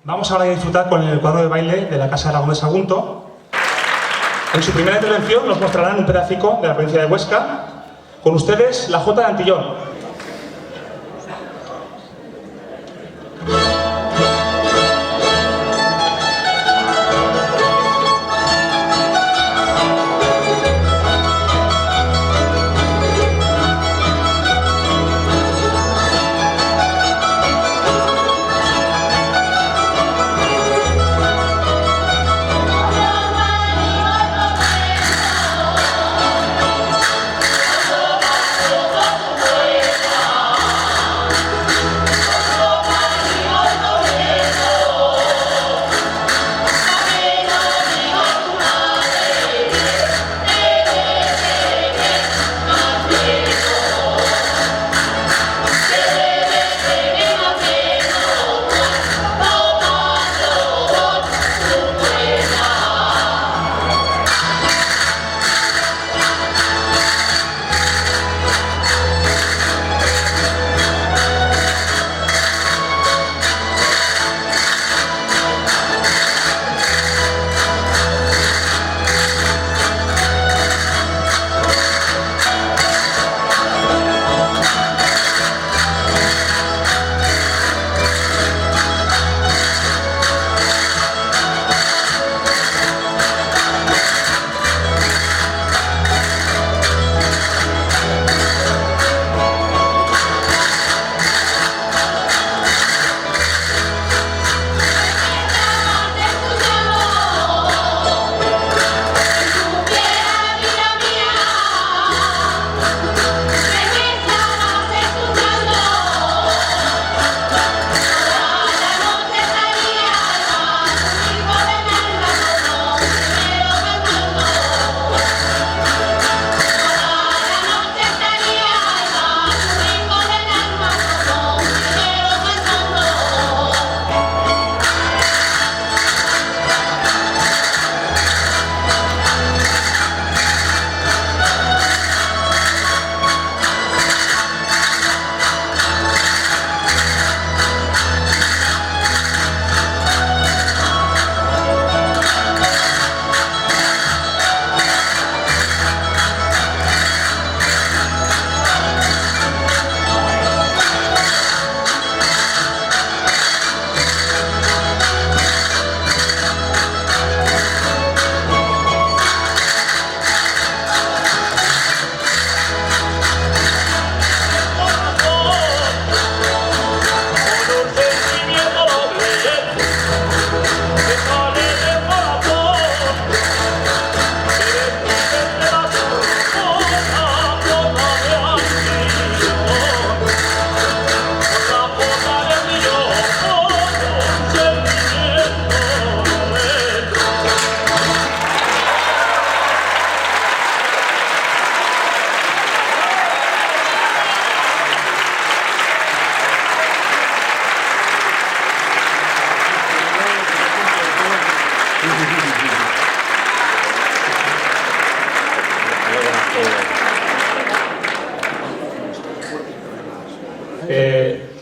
Vamos ahora a disfrutar con el cuadro de baile de la Casa de Aragón de Sagunto. En su primera intervención nos mostrarán un pedacico de la provincia de Huesca. Con ustedes, la Jota de Antillón.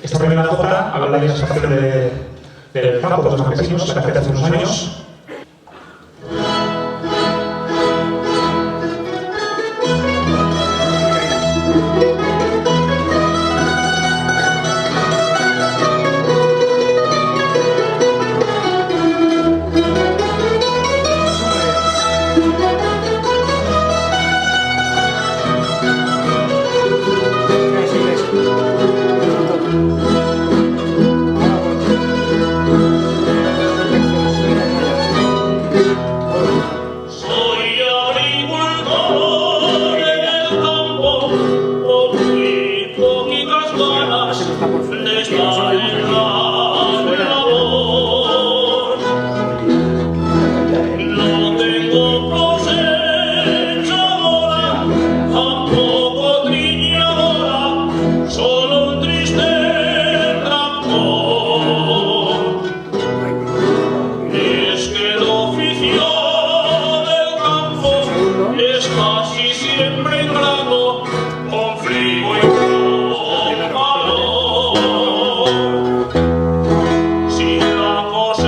Esta primera jota habla de la situación del campo de los campesinos, que hace unos años. Si la cosa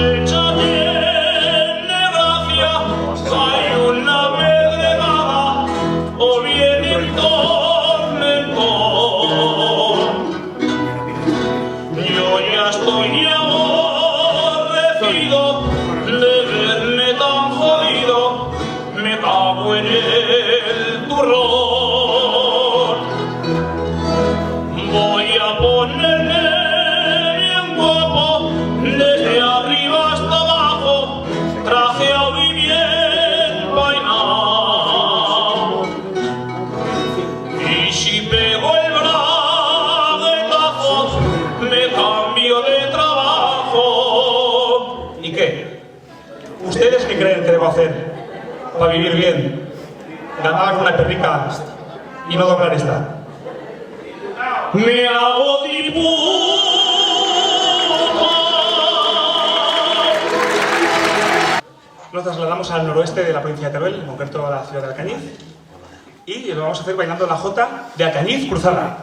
o vienen tormentos. Yo ya estoy aborrecido de verme tan jodido, me cago en el turrón. Voy a ponerme bien guapo desde arriba hasta abajo, trajeado y bien peinado. Y si pego el braguetazo, me cambio de trabajo. ¿Y qué? ¿Ustedes qué creen que debo hacer para vivir bien? Ganar una perrica y no doblar esta. Me hago dibujo. Nos trasladamos al noroeste de la provincia de Teruel, en concreto a la ciudad de Alcañiz, y lo vamos a hacer bailando la jota de Alcañiz Cruzada.